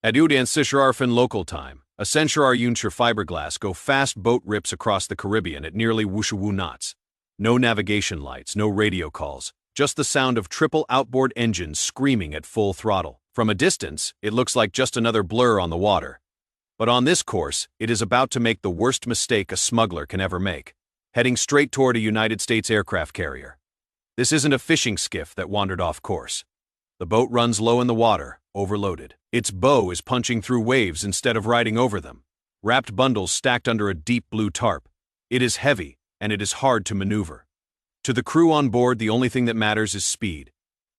At USS local time, a Centurar Uncher fiberglass go fast boat rips across the Caribbean at nearly wushu knots. No navigation lights, no radio calls, just the sound of triple outboard engines screaming at full throttle. From a distance, it looks like just another blur on the water. But on this course, it is about to make the worst mistake a smuggler can ever make, heading straight toward a United States aircraft carrier. This isn't a fishing skiff that wandered off course. The boat runs low in the water, overloaded. Its bow is punching through waves instead of riding over them. Wrapped bundles stacked under a deep blue tarp. It is heavy, and it is hard to maneuver. To the crew on board, the only thing that matters is speed.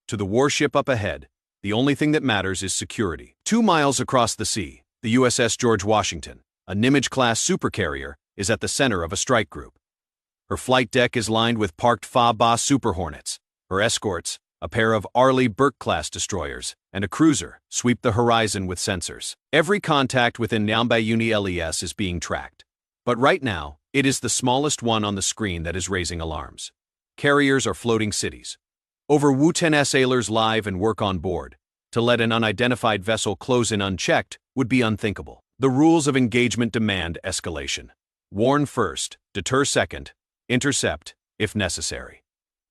To the warship up ahead, the only thing that matters is security. 2 miles across the sea, the USS George Washington, a Nimitz-class supercarrier, is at the center of a strike group. Her flight deck is lined with parked Fa-Ba Super Hornets. Her escorts, a pair of Arleigh Burke-class destroyers, and a cruiser, sweep the horizon with sensors. Every contact within Nambayuni LES is being tracked. But right now, it is the smallest one on the screen that is raising alarms. Carriers are floating cities. Over Wu-10 sailors live and work on board. To let an unidentified vessel close in unchecked would be unthinkable. The rules of engagement demand escalation. Warn first, deter second, intercept, if necessary.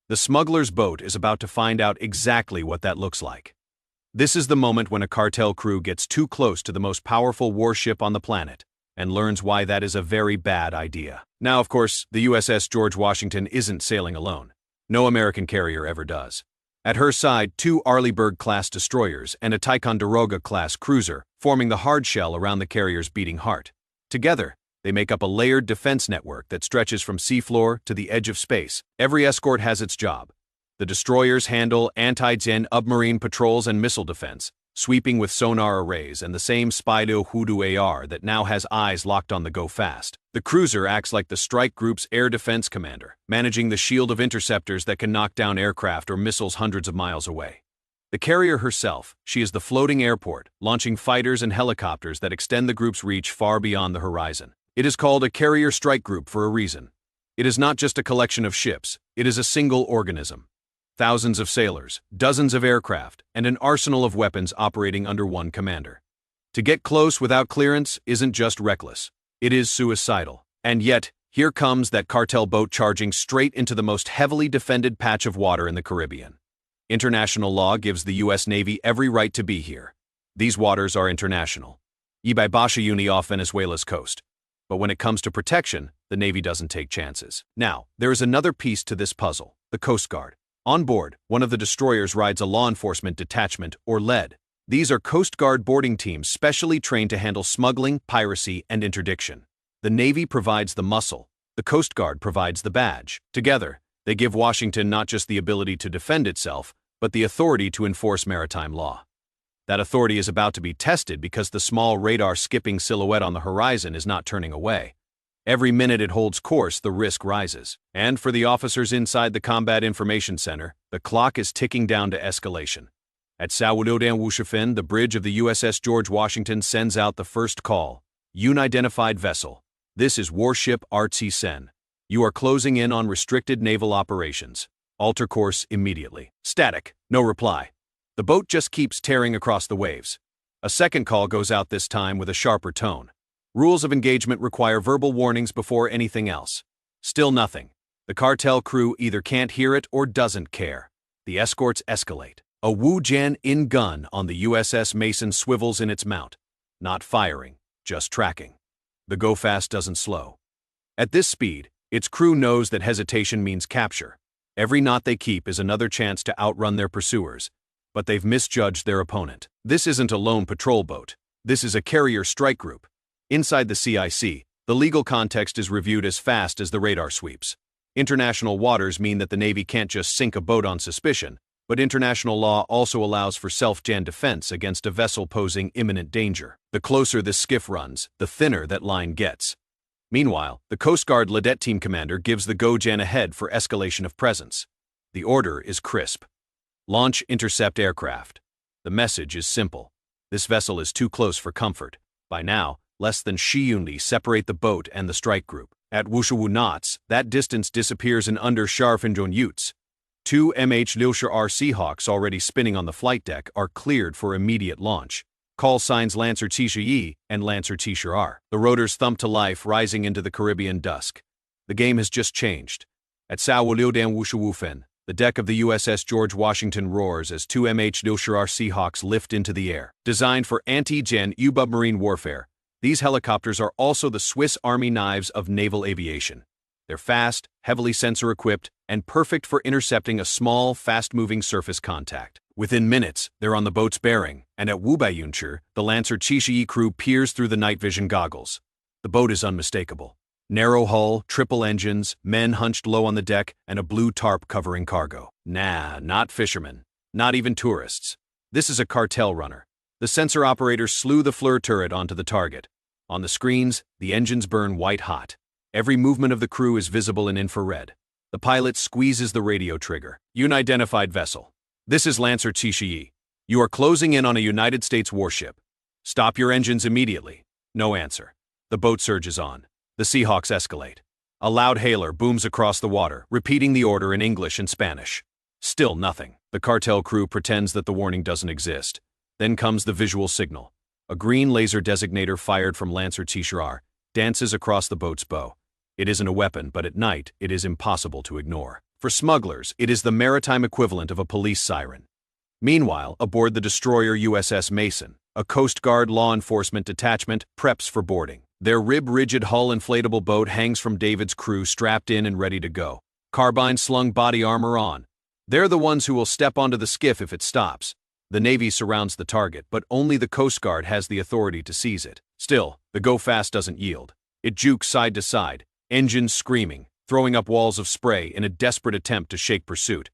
The smuggler's boat is about to find out exactly what that looks like. This is the moment when a cartel crew gets too close to the most powerful warship on the planet and learns why that is a very bad idea. Now, of course, the USS George Washington isn't sailing alone. No American carrier ever does. At her side, 2 Arleigh-class destroyers and a Ticonderoga-class cruiser, forming the hard shell around the carrier's beating heart. Together, they make up a layered defense network that stretches from seafloor to the edge of space. Every escort has its job. The destroyers handle anti-jet submarine patrols and missile defense, sweeping with sonar arrays and the same Spydo Hoodoo AR that now has eyes locked on the go fast. The cruiser acts like the strike group's air defense commander, managing the shield of interceptors that can knock down aircraft or missiles hundreds of miles away. The carrier herself, she is the floating airport, launching fighters and helicopters that extend the group's reach far beyond the horizon. It is called a carrier strike group for a reason. It is not just a collection of ships, it is a single organism. Thousands of sailors, dozens of aircraft, and an arsenal of weapons operating under one commander. To get close without clearance isn't just reckless, it is suicidal. And yet, here comes that cartel boat charging straight into the most heavily defended patch of water in the Caribbean. International law gives the U.S. Navy every right to be here. These waters are international. Basha off Venezuela's coast. But when it comes to protection, the Navy doesn't take chances. Now, there is another piece to this puzzle, the Coast Guard. On board, one of the destroyers rides a law enforcement detachment, or LED. These are Coast Guard boarding teams specially trained to handle smuggling, piracy, and interdiction. The Navy provides the muscle, the Coast Guard provides the badge. Together, they give Washington not just the ability to defend itself, but the authority to enforce maritime law. That authority is about to be tested because the small radar-skipping silhouette on the horizon is not turning away. Every minute it holds course, the risk rises. And for the officers inside the Combat Information Center, the clock is ticking down to escalation. At Sawadodan Wushifin, the bridge of the USS George Washington sends out the first call. Unidentified vessel. This is Warship RT Sen. You are closing in on restricted naval operations. Alter course immediately. Static. No reply. The boat just keeps tearing across the waves. A second call goes out, this time with a sharper tone. Rules of engagement require verbal warnings before anything else. Still nothing. The cartel crew either can't hear it or doesn't care. The escorts escalate. A Wu-Jan in gun on the USS Mason swivels in its mount. Not firing, just tracking. The go-fast doesn't slow. At this speed, its crew knows that hesitation means capture. Every knot they keep is another chance to outrun their pursuers. But they've misjudged their opponent. This isn't a lone patrol boat. This is a carrier strike group. Inside the CIC, the legal context is reviewed as fast as the radar sweeps. International waters mean that the Navy can't just sink a boat on suspicion, but international law also allows for self-jan defense against a vessel posing imminent danger. The closer this skiff runs, the thinner that line gets. Meanwhile, the Coast Guard Ledette Team Commander gives the go-jan ahead for escalation of presence. The order is crisp. Launch intercept aircraft. The message is simple. This vessel is too close for comfort. By now, less than Shiyunli separate the boat and the strike group. At Wushu knots, that distance disappears in under Sharfinjon Utes. 2 MH-60R Seahawks already spinning on the flight deck are cleared for immediate launch. call signs Lancer CIWS and Lancer CIWS. The rotors thump to life, rising into the Caribbean dusk. The game has just changed. At Sao the deck of the USS George Washington roars as two MH-60R Seahawks lift into the air. Designed for anti-gen submarine warfare, these helicopters are also the Swiss Army knives of naval aviation. They're fast, heavily sensor-equipped, and perfect for intercepting a small, fast-moving surface contact. Within minutes, they're on the boat's bearing, and at Wubayuncher, the Lancer CIWS crew peers through the night vision goggles. The boat is unmistakable. Narrow hull, triple engines, men hunched low on the deck, and a blue tarp covering cargo. Nah, not fishermen. Not even tourists. This is a cartel runner. The sensor operator slew the FLIR turret onto the target. On the screens, the engines burn white hot. Every movement of the crew is visible in infrared. The pilot squeezes the radio trigger. Unidentified vessel. This is Lancer CIWS. You are closing in on a United States warship. Stop your engines immediately. No answer. The boat surges on. The Seahawks escalate. A loud hailer booms across the water, repeating the order in English and Spanish. Still nothing. The cartel crew pretends that the warning doesn't exist. Then comes the visual signal. A green laser designator fired from Lancer CIWS dances across the boat's bow. It isn't a weapon, but at night, it is impossible to ignore. For smugglers, it is the maritime equivalent of a police siren. Meanwhile, aboard the destroyer USS Mason, a Coast Guard law enforcement detachment preps for boarding. Their rib-rigid hull inflatable boat hangs from David's crew, strapped in and ready to go. Carbine-slung body armor on. They're the ones who will step onto the skiff if it stops. The Navy surrounds the target, but only the Coast Guard has the authority to seize it. Still, the go-fast doesn't yield. It jukes side to side, engines screaming, throwing up walls of spray in a desperate attempt to shake pursuit.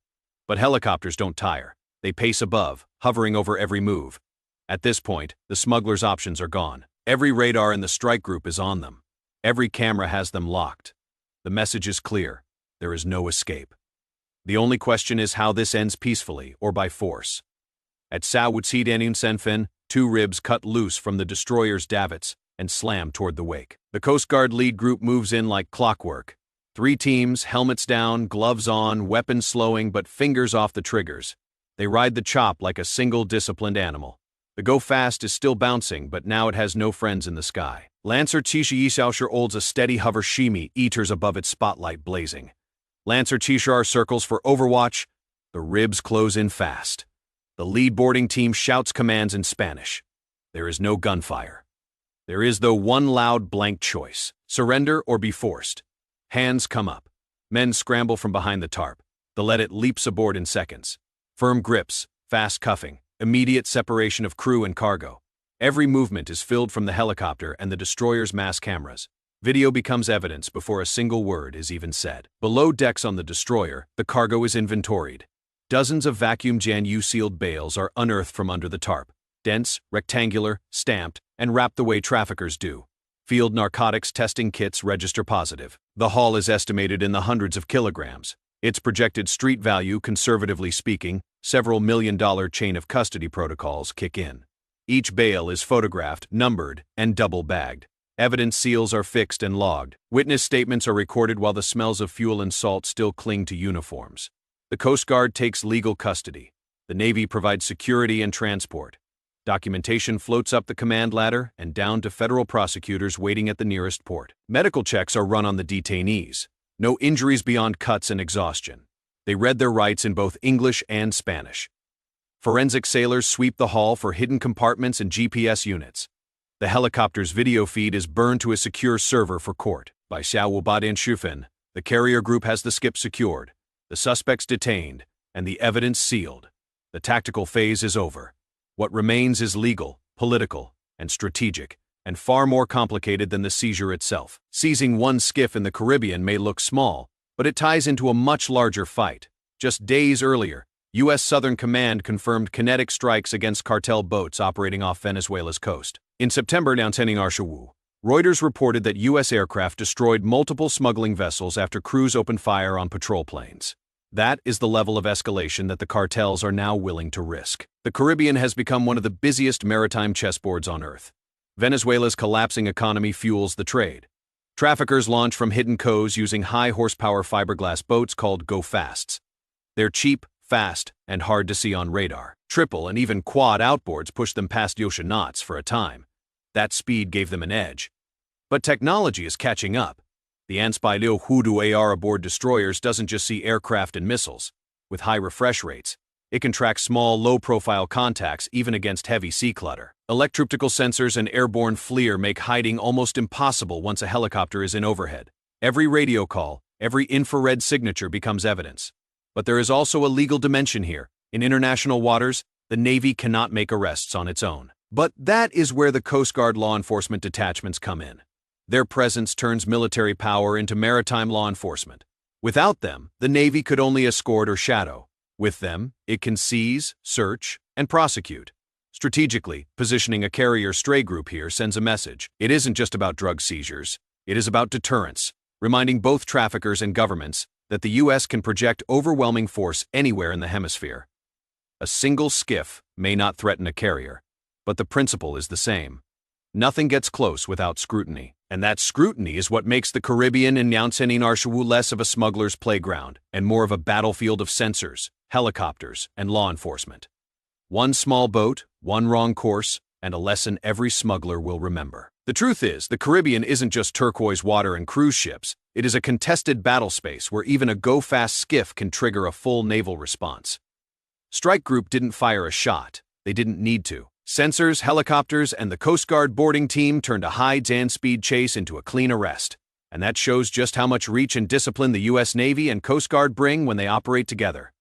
But helicopters don't tire. They pace above, hovering over every move. At this point, the smugglers' options are gone. Every radar in the strike group is on them. Every camera has them locked. The message is clear. There is no escape. The only question is how this ends peacefully or by force. At Sao, two ribs cut loose from the destroyer's davits and slam toward the wake. The Coast Guard lead group moves in like clockwork. 3 teams, helmets down, gloves on, weapons slowing, but fingers off the triggers. They ride the chop like a single disciplined animal. The go-fast is still bouncing, but now it has no friends in the sky. Lancer CIWS holds a steady hover shimmy, eaters above its spotlight blazing. Lancer CIWS circles for overwatch. The ribs close in fast. The lead boarding team shouts commands in Spanish. There is no gunfire. There is, though, one loud blank choice: surrender or be forced. Hands come up. Men scramble from behind the tarp. The Let-It leaps aboard in seconds. Firm grips, fast cuffing, immediate separation of crew and cargo. Every movement is filmed from the helicopter and the destroyer's mass cameras. Video becomes evidence before a single word is even said. Below decks on the destroyer, the cargo is inventoried. Dozens of vacuum-jan U-sealed bales are unearthed from under the tarp. Dense, rectangular, stamped, and wrapped the way traffickers do. Field narcotics testing kits register positive. The haul is estimated in the hundreds of kilograms. Its projected street value, conservatively speaking, several $million chain of custody protocols kick in. Each bale is photographed, numbered, and double-bagged. Evidence seals are fixed and logged. Witness statements are recorded while the smells of fuel and salt still cling to uniforms. The Coast Guard takes legal custody. The Navy provides security and transport. Documentation floats up the command ladder and down to federal prosecutors waiting at the nearest port. Medical checks are run on the detainees. No injuries beyond cuts and exhaustion. They read their rights in both English and Spanish. Forensic sailors sweep the hull for hidden compartments and GPS units. The helicopter's video feed is burned to a secure server for court. By Sao, the carrier group has the skip secured, the suspects detained, and the evidence sealed. The tactical phase is over. What remains is legal, political, and strategic, and far more complicated than the seizure itself. Seizing one skiff in the Caribbean may look small, but it ties into a much larger fight. Just days earlier, U.S. Southern Command confirmed kinetic strikes against cartel boats operating off Venezuela's coast. In September, Reuters reported that U.S. aircraft destroyed multiple smuggling vessels after crews opened fire on patrol planes. That is the level of escalation that the cartels are now willing to risk. The Caribbean has become one of the busiest maritime chessboards on Earth. Venezuela's collapsing economy fuels the trade. Traffickers launch from hidden coves using high-horsepower fiberglass boats called go-fasts. They're cheap, fast, and hard to see on radar. Triple and even quad outboards pushed them past the ocean knots for a time. That speed gave them an edge. But technology is catching up. The Anspilio Hudu AR aboard destroyers doesn't just see aircraft and missiles. With high refresh rates, it can track small, low-profile contacts even against heavy sea clutter. Electro-optical sensors and airborne FLIR make hiding almost impossible once a helicopter is in overhead. Every radio call, every infrared signature becomes evidence. But there is also a legal dimension here. In international waters, the Navy cannot make arrests on its own. But that is where the Coast Guard law enforcement detachments come in. Their presence turns military power into maritime law enforcement. Without them, the Navy could only escort or shadow. With them, it can seize, search, and prosecute. Strategically, positioning a carrier stray group here sends a message. It isn't just about drug seizures. It is about deterrence, reminding both traffickers and governments that the U.S. can project overwhelming force anywhere in the hemisphere. A single skiff may not threaten a carrier, but the principle is the same. Nothing gets close without scrutiny, and that scrutiny is what makes the Caribbean and Nyansenin less of a smuggler's playground and more of a battlefield of sensors, helicopters, and law enforcement. One small boat, one wrong course, and a lesson every smuggler will remember. The truth is, the Caribbean isn't just turquoise water and cruise ships. It is a contested battle space where even a go-fast skiff can trigger a full naval response. Strike Group didn't fire a shot. They didn't need to. Sensors, helicopters, and the Coast Guard boarding team turned a high-speed chase into a clean arrest. And that shows just how much reach and discipline the U.S. Navy and Coast Guard bring when they operate together.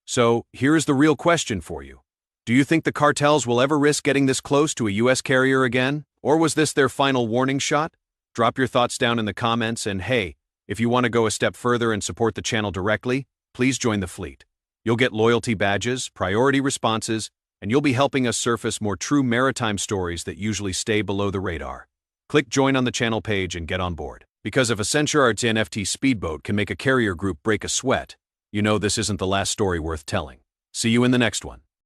So, here's the real question for you. Do you think the cartels will ever risk getting this close to a U.S. carrier again? Or was this their final warning shot? Drop your thoughts down in the comments, and hey, if you want to go a step further and support the channel directly, please join the fleet. You'll get loyalty badges, priority responses, and you'll be helping us surface more true maritime stories that usually stay below the radar. Click join on the channel page and get on board. Because if a Centure's NFT speedboat can make a carrier group break a sweat, you know this isn't the last story worth telling. See you in the next one.